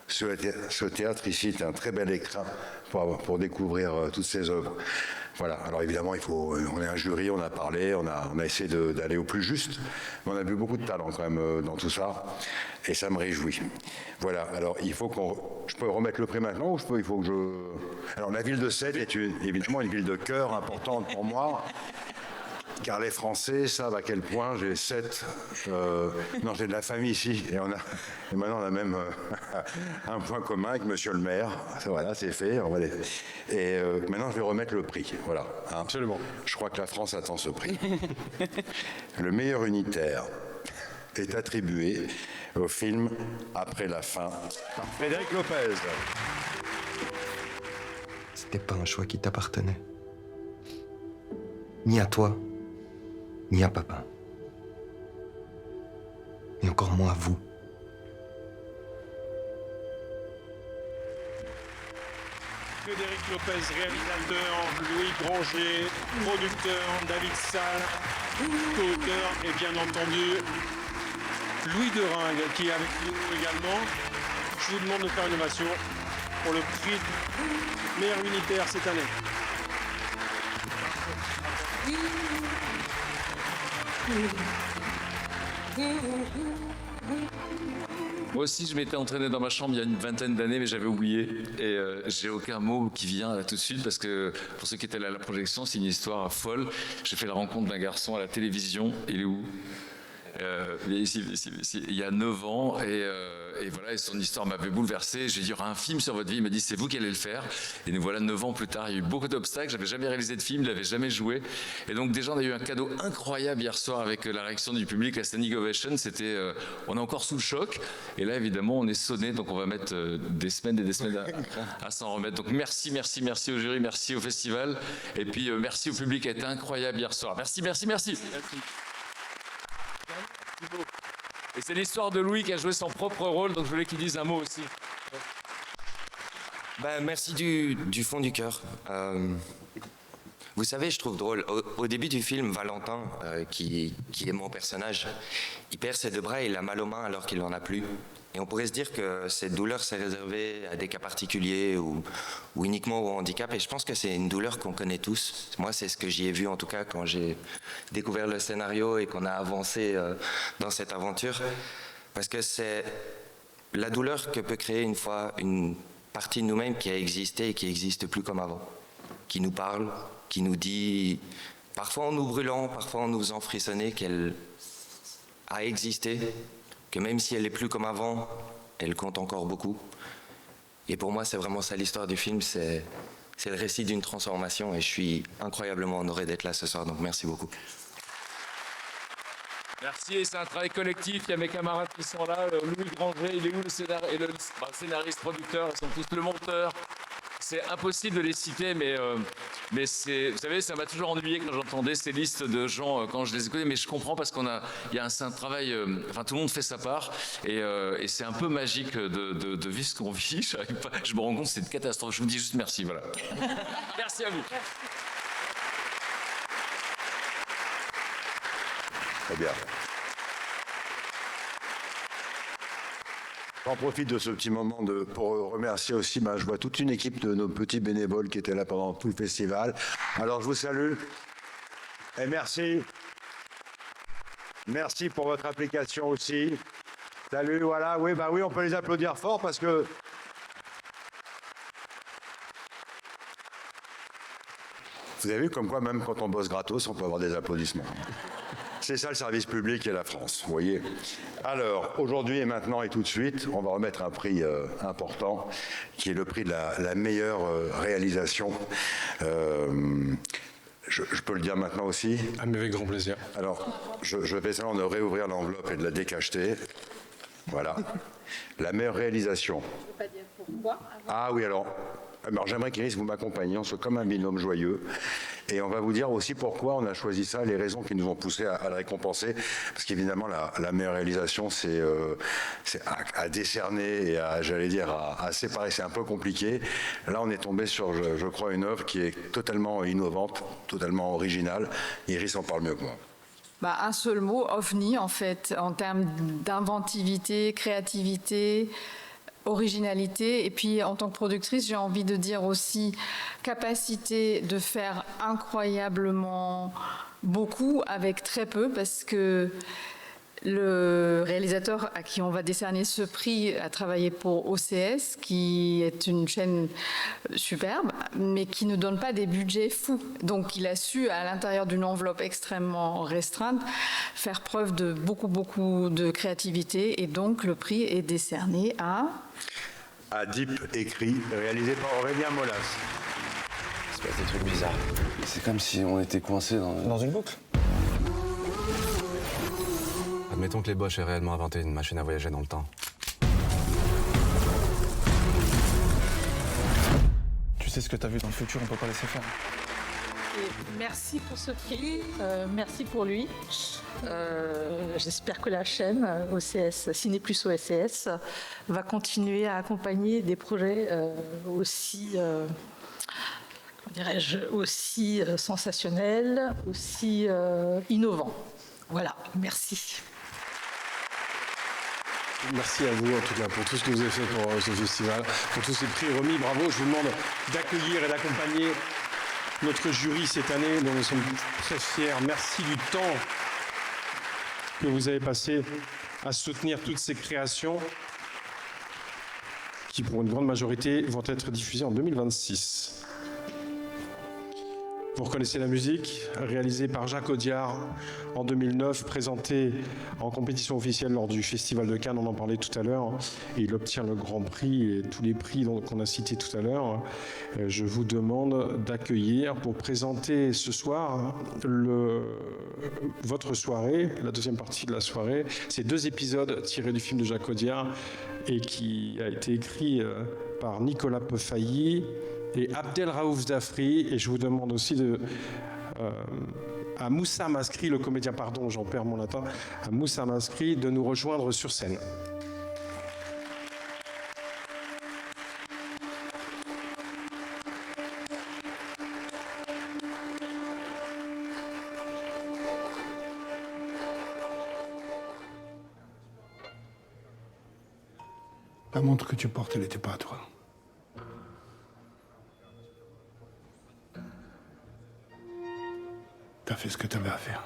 ce théâtre ici est un très bel écrin pour découvrir toutes ces œuvres. Voilà, alors évidemment, on est un jury, on a parlé, on a essayé d'aller au plus juste, mais on a vu beaucoup de talent quand même dans tout ça, et ça me réjouit. Voilà, alors il faut je peux remettre le prix maintenant ou il faut que je... Alors la ville de Sète est évidemment une ville de cœur importante pour moi, car les Français savent à quel point j'ai j'ai de la famille ici, et maintenant on a même un point commun avec Monsieur le maire. Voilà, c'est fait. Et maintenant je vais remettre le prix. Voilà. Hein. Absolument. Je crois que la France attend ce prix. Le meilleur unitaire est attribué au film Après la fin par Frédéric Lopez. C'était pas un choix qui t'appartenait. Ni à toi, ni à papa. Et encore moins à vous. Frédéric Lopez, réalisateur, Louis Granger, producteur, David Salle, co-auteur et bien entendu Louis Deringue qui est avec nous également. Je vous demande de faire une ovation pour le prix meilleur unitaire cette année. Moi aussi, je m'étais entraîné dans ma chambre il y a une vingtaine d'années, mais j'avais oublié. Et j'ai aucun mot qui vient là tout de suite, parce que pour ceux qui étaient là à la projection, c'est une histoire folle. J'ai fait la rencontre d'un garçon à la télévision. Il est où? Ici, il y a 9 ans, et voilà, et son histoire m'avait bouleversé. J'ai dit, il y aura un film sur votre vie. Il m'a dit, c'est vous qui allez le faire. Et nous voilà 9 ans plus tard. Il y a eu beaucoup d'obstacles. J'avais jamais réalisé de film, il n'avait jamais joué. Et donc déjà, on a eu un cadeau incroyable hier soir avec la réaction du public, la standing ovation. C'était, on est encore sous le choc. Et là, évidemment, on est sonné, donc on va mettre des semaines et des semaines à s'en remettre. Donc merci au jury, merci au festival, et puis merci au public qui a été incroyable hier soir. Merci. Et c'est l'histoire de Louis qui a joué son propre rôle, donc je voulais qu'il dise un mot aussi. Merci du fond du cœur. Vous savez, je trouve drôle, au début du film, Valentin, qui est mon personnage, il perd ses 2 bras et il a mal aux mains alors qu'il n'en a plus. Et on pourrait se dire que cette douleur, c'est réservé à des cas particuliers ou uniquement au handicap. Et je pense que c'est une douleur qu'on connaît tous. Moi, c'est ce que j'y ai vu, en tout cas, quand j'ai découvert le scénario et qu'on a avancé dans cette aventure. Parce que c'est la douleur que peut créer une fois une partie de nous-mêmes qui a existé et qui n'existe plus comme avant. Qui nous parle, qui nous dit, parfois en nous brûlant, parfois en nous faisant frissonner, qu'elle a existé, que même si elle n'est plus comme avant, elle compte encore beaucoup. Et pour moi, c'est vraiment ça l'histoire du film, c'est le récit d'une transformation, et je suis incroyablement honoré d'être là ce soir, donc merci beaucoup. Merci, et c'est un travail collectif. Il y a mes camarades qui sont là. Louis Granger, il est où le scénariste, producteur, ils sont tous le monteur. C'est impossible de les citer, mais c'est, vous savez, ça m'a toujours ennuyé quand j'entendais ces listes de gens, quand je les écoutais, mais je comprends parce il y a un travail, enfin tout le monde fait sa part, et c'est un peu magique de vivre ce qu'on vit. Je me rends compte que c'est une catastrophe. Je vous dis juste merci, voilà. Merci à vous. Très bien. J'en profite de ce petit moment pour remercier aussi, je vois toute une équipe de nos petits bénévoles qui étaient là pendant tout le festival. Alors je vous salue et merci. Merci pour votre application aussi. Salut, voilà, oui, on peut les applaudir fort parce que... Vous avez vu comme quoi même quand on bosse gratos, on peut avoir des applaudissements. C'est ça le service public et la France, vous voyez. Alors, aujourd'hui et maintenant et tout de suite, on va remettre un prix important, qui est le prix de la meilleure réalisation. Je peux le dire maintenant aussi. Ah, mais avec grand plaisir. Alors, je vais simplement de réouvrir l'enveloppe et de la décacheter. Voilà. La meilleure réalisation. Je ne peux pas dire pourquoi. Ah oui, alors j'aimerais qu'Iris, vous m'accompagniez, on soit comme un binôme joyeux. Et on va vous dire aussi pourquoi on a choisi ça, les raisons qui nous ont poussé à le récompenser. Parce qu'évidemment, la meilleure réalisation, c'est à décerner et à séparer. C'est un peu compliqué. Là, on est tombé sur, je crois, une œuvre qui est totalement innovante, totalement originale. Iris en parle mieux que moi. Un seul mot, ovni, en fait, en termes d'inventivité, créativité, originalité, et puis en tant que productrice, j'ai envie de dire aussi capacité de faire incroyablement beaucoup avec très peu, parce que le réalisateur à qui on va décerner ce prix a travaillé pour OCS, qui est une chaîne superbe, mais qui ne donne pas des budgets fous. Donc il a su, à l'intérieur d'une enveloppe extrêmement restreinte, faire preuve de beaucoup de créativité, et donc le prix est décerné à Deep écrit, réalisé par Aurélien Molas. Il se passe des trucs bizarres. C'est comme si on était coincé dans une boucle. Admettons que les Bosch aient réellement inventé une machine à voyager dans le temps. Tu sais ce que t'as vu dans le futur, on peut pas laisser faire. Et merci pour ce prix, merci pour lui. J'espère que la chaîne OCS, Ciné Plus OCS, va continuer à accompagner des projets aussi sensationnels, aussi innovants. Voilà, merci. Merci à vous en tout cas pour tout ce que vous avez fait pour ce festival, pour tous ces prix remis. Bravo, je vous demande d'accueillir et d'accompagner notre jury cette année dont nous sommes très fiers. Merci du temps que vous avez passé à soutenir toutes ces créations. qui pour une grande majorité vont être diffusés en 2026. Vous reconnaissez la musique, réalisée par Jacques Audiard en 2009, présentée en compétition officielle lors du Festival de Cannes, on en parlait tout à l'heure, et il obtient le grand prix et tous les prix qu'on a cités tout à l'heure. Je vous demande d'accueillir pour présenter ce soir votre soirée, la deuxième partie de la soirée, ces 2 épisodes tirés du film de Jacques Audiard et qui a été écrit par Nicolas Peffailly et Abdelraouf Dafri, et je vous demande aussi à Moussa Maskri, le comédien, pardon, j'en perds mon latin, à Moussa Maskri de nous rejoindre sur scène. La montre que tu portes, elle n'était pas à toi. T'as fait ce que t'avais à faire.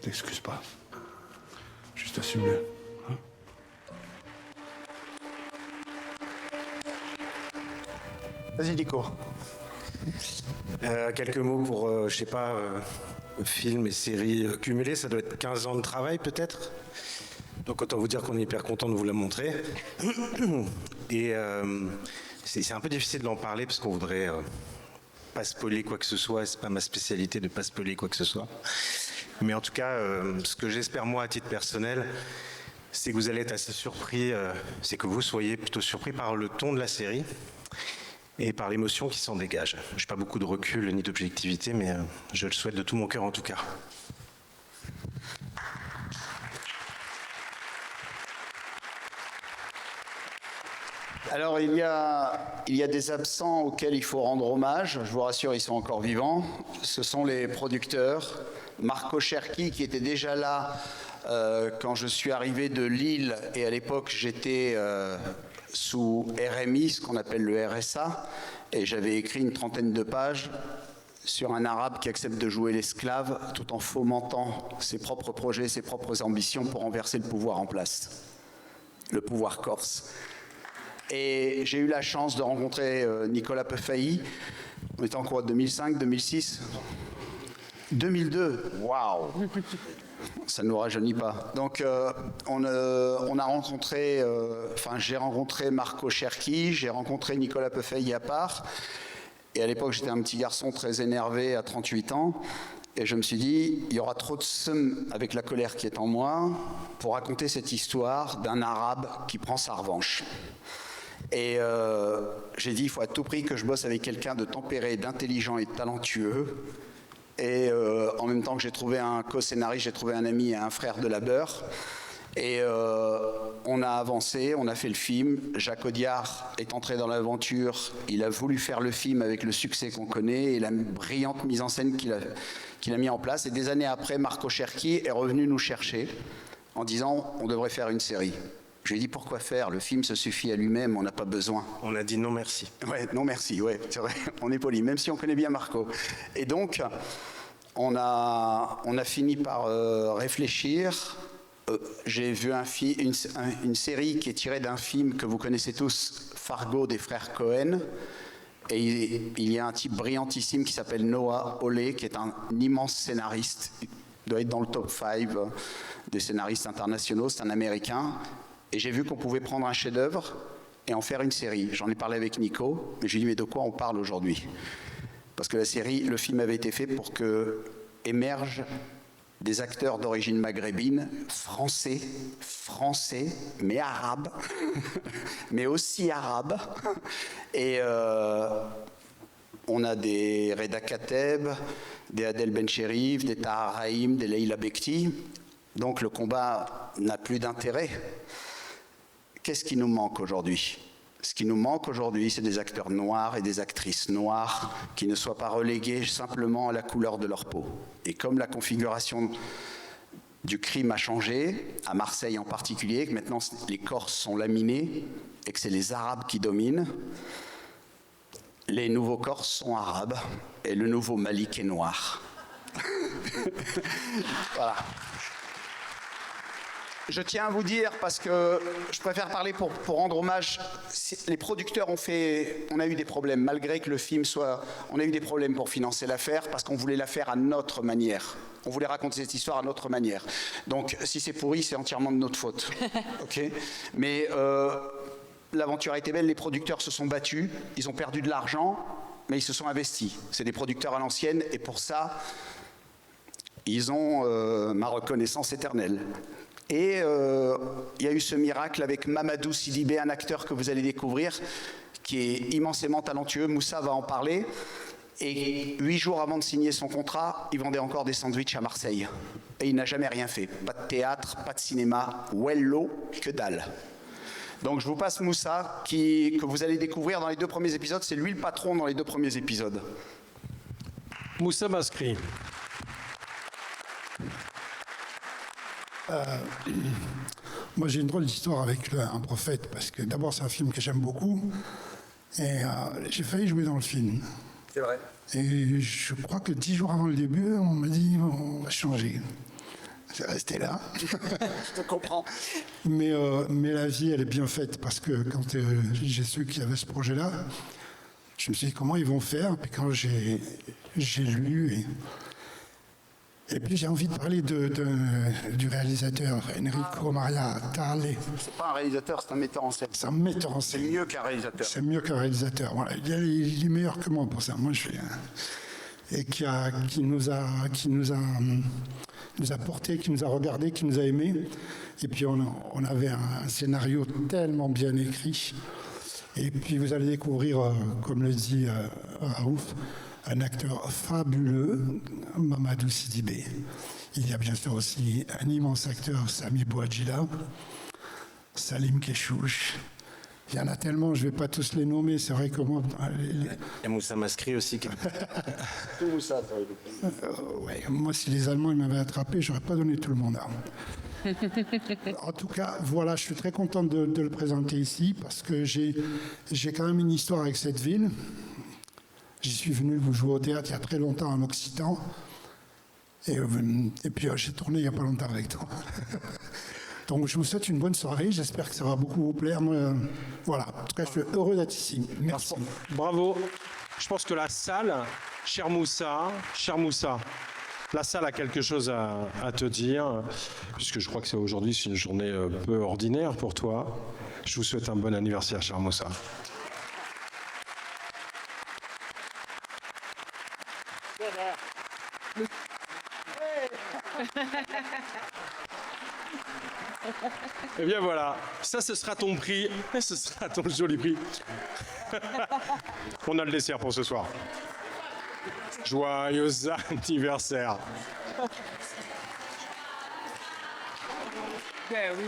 T'excuses pas. Juste assume-le. Hein? Vas-y, Nico. Quelques mots pour, je sais pas, films et séries cumulés. Ça doit être 15 ans de travail, peut-être. Donc, autant vous dire qu'on est hyper content de vous la montrer. Et c'est un peu difficile d'en parler parce qu'on voudrait pas spoiler quoi que ce soit. C'est pas ma spécialité de pas spoiler quoi que ce soit. Mais en tout cas, ce que j'espère moi à titre personnel, c'est que vous allez être assez surpris. C'est que vous soyez plutôt surpris par le ton de la série et par l'émotion qui s'en dégage. Je n'ai pas beaucoup de recul ni d'objectivité, mais je le souhaite de tout mon cœur en tout cas. Alors, il y a des absents auxquels il faut rendre hommage. Je vous rassure, ils sont encore vivants. Ce sont les producteurs. Marco Cherki, qui était déjà là quand je suis arrivé de Lille, et à l'époque, j'étais sous RMI, ce qu'on appelle le RSA, et j'avais écrit une 30aine de pages sur un arabe qui accepte de jouer l'esclave tout en fomentant ses propres projets, ses propres ambitions pour renverser le pouvoir en place, le pouvoir corse. Et j'ai eu la chance de rencontrer Nicolas Peffailly. On était en quoi, 2005, 2006 2002, waouh. Ça ne nous rajeunit pas. Donc on a rencontré, j'ai rencontré Marco Cherki, j'ai rencontré Nicolas Peffailly à part. Et à l'époque, j'étais un petit garçon très énervé à 38 ans. Et je me suis dit, il y aura trop de seum avec la colère qui est en moi pour raconter cette histoire d'un arabe qui prend sa revanche. Et j'ai dit, il faut à tout prix que je bosse avec quelqu'un de tempéré, d'intelligent et de talentueux. Et en même temps que j'ai trouvé un co-scénariste, j'ai trouvé un ami et un frère de labeur. Et on a avancé, on a fait le film. Jacques Audiard est entré dans l'aventure. Il a voulu faire le film avec le succès qu'on connaît et la brillante mise en scène qu'il a mis en place. Et des années après, Marco Cherki est revenu nous chercher en disant, on devrait faire une série. Je lui ai dit, pourquoi faire? Le film se suffit à lui-même, on n'a pas besoin. On a dit non merci. Ouais, non merci, ouais, c'est vrai, on est poli, même si on connaît bien Marco. Et donc, on a fini par réfléchir. J'ai vu une série qui est tirée d'un film que vous connaissez tous, Fargo des frères Cohen. Et il y a un type brillantissime qui s'appelle Noah Hawley, qui est un immense scénariste. Il doit être dans le top 5 des scénaristes internationaux, c'est un Américain. Et j'ai vu qu'on pouvait prendre un chef-d'œuvre et en faire une série. J'en ai parlé avec Nico, mais je lui ai dit, mais de quoi on parle aujourd'hui? Parce que le film avait été fait pour que émergent des acteurs d'origine maghrébine, français, mais arabes, mais aussi arabes. Et on a des Reda Kateb, des Adel Bencherif, des Tahar Rahim, des Leila Bekti. Donc le combat n'a plus d'intérêt. Qu'est-ce qui nous manque aujourd'hui? Ce qui nous manque aujourd'hui, c'est des acteurs noirs et des actrices noires qui ne soient pas relégués simplement à la couleur de leur peau. Et comme la configuration du crime a changé, à Marseille en particulier, que maintenant les Corses sont laminés et que c'est les Arabes qui dominent, les nouveaux Corses sont arabes et le nouveau Malik est noir. Voilà. Je tiens à vous dire, parce que je préfère parler pour rendre hommage, les producteurs on a eu des problèmes, malgré que le film soit... On a eu des problèmes pour financer l'affaire, parce qu'on voulait la faire à notre manière. On voulait raconter cette histoire à notre manière. Donc, si c'est pourri, c'est entièrement de notre faute. OK ? Mais l'aventure a été belle, les producteurs se sont battus, ils ont perdu de l'argent, mais ils se sont investis. C'est des producteurs à l'ancienne, et pour ça, ils ont ma reconnaissance éternelle. Et il y a eu ce miracle avec Mamadou Sidibé, un acteur que vous allez découvrir, qui est immensément talentueux. Moussa va en parler. Et 8 jours avant de signer son contrat, il vendait encore des sandwichs à Marseille. Et il n'a jamais rien fait. Pas de théâtre, pas de cinéma, wello, que dalle. Donc je vous passe Moussa, que vous allez découvrir dans les 2 premiers épisodes. C'est lui le patron dans les 2 premiers épisodes. Moussa Mascri. Moi j'ai une drôle d'histoire avec Un prophète, parce que d'abord c'est un film que j'aime beaucoup, et j'ai failli jouer dans le film. C'est vrai. Et je crois que 10 jours avant le début, on m'a dit on va changer. C'est resté là. Je te comprends. Mais la vie, elle est bien faite, parce que quand j'ai su qu'il y avait ce projet-là, je me suis dit comment ils vont faire. Puis quand j'ai lu, et puis j'ai envie de parler du réalisateur Enrico Maria Tarle. C'est pas un réalisateur, c'est un metteur en scène. C'est un metteur en scène. C'est mieux qu'un réalisateur. C'est mieux qu'un réalisateur. Voilà. Il est meilleur que moi pour ça. Moi, je suis et qui nous a porté, qui nous a regardé, qui nous a aimés. Et puis on avait un scénario tellement bien écrit. Et puis vous allez découvrir, comme le dit Raouf, un acteur fabuleux, Mamadou Sidibé. Il y a bien sûr aussi un immense acteur, Sami Bouadjila, Salim Keshouch. Il y en a tellement, je ne vais pas tous les nommer, c'est vrai que moi... Il y a Moussa Mascri aussi. Tout Moussa, ouais, moi, si les Allemands m'avaient attrapé, je n'aurais pas donné tout le monde. En tout cas, voilà, je suis très content de le présenter ici, parce que j'ai quand même une histoire avec cette ville. J'y suis venu jouer au théâtre il y a très longtemps en Occitan. Et puis j'ai tourné il n'y a pas longtemps avec toi. Donc je vous souhaite une bonne soirée. J'espère que ça va beaucoup vous plaire. Moi, voilà. En tout cas, je suis heureux d'être ici. Merci. Bravo. Je pense que la salle, cher Moussa, la salle a quelque chose à te dire, puisque je crois que aujourd'hui, c'est une journée peu ordinaire pour toi. Je vous souhaite un bon anniversaire, cher Moussa. Et bien voilà, ça ce sera ton prix, ce sera ton joli prix. On a le dessert pour ce soir. Joyeux anniversaire. Ben oui.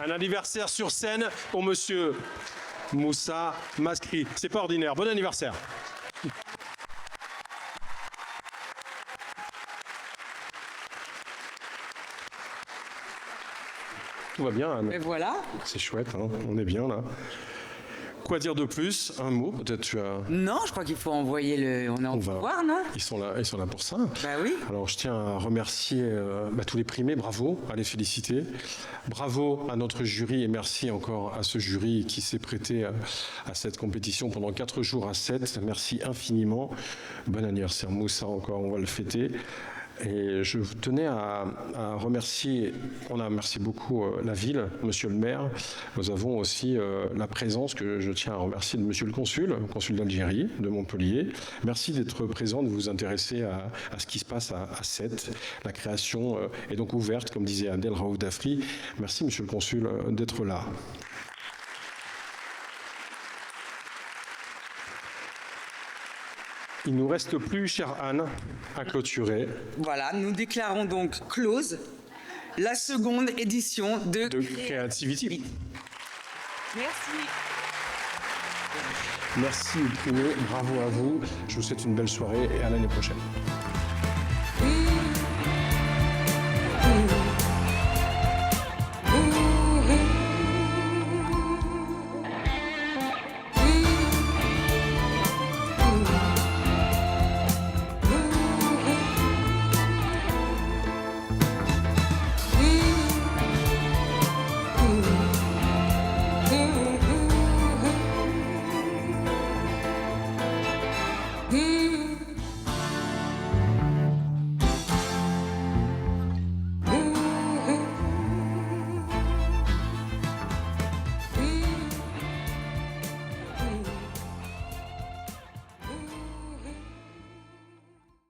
Un anniversaire sur scène pour monsieur Moussa Mascri. C'est pas ordinaire. Bon anniversaire. Tout va bien, Anne. Et voilà. C'est chouette, hein, on est bien là. Quoi dire de plus? Un mot, peut-être tu as... Non, je crois qu'il faut envoyer le... On est en pouvoir, non? Ils sont là pour ça. Bah oui. Alors je tiens à remercier tous les primés, bravo, à les féliciter. Bravo à notre jury et merci encore à ce jury qui s'est prêté à cette compétition pendant 4 jours à 7. Merci infiniment. Bon anniversaire Moussa encore, on va le fêter. Et je tenais à remercier, on a remercié beaucoup la ville, monsieur le maire. Nous avons aussi la présence que je tiens à remercier de monsieur le consul d'Algérie, de Montpellier. Merci d'être présent, de vous intéresser à ce qui se passe à Sète. La création est donc ouverte, comme disait Adel Raouf Dafri. Merci monsieur le consul d'être là. Il ne nous reste plus, chère Anne, à clôturer. Voilà, nous déclarons donc close la seconde édition de Creativity. Merci. Merci, primé, bravo à vous. Je vous souhaite une belle soirée et à l'année prochaine.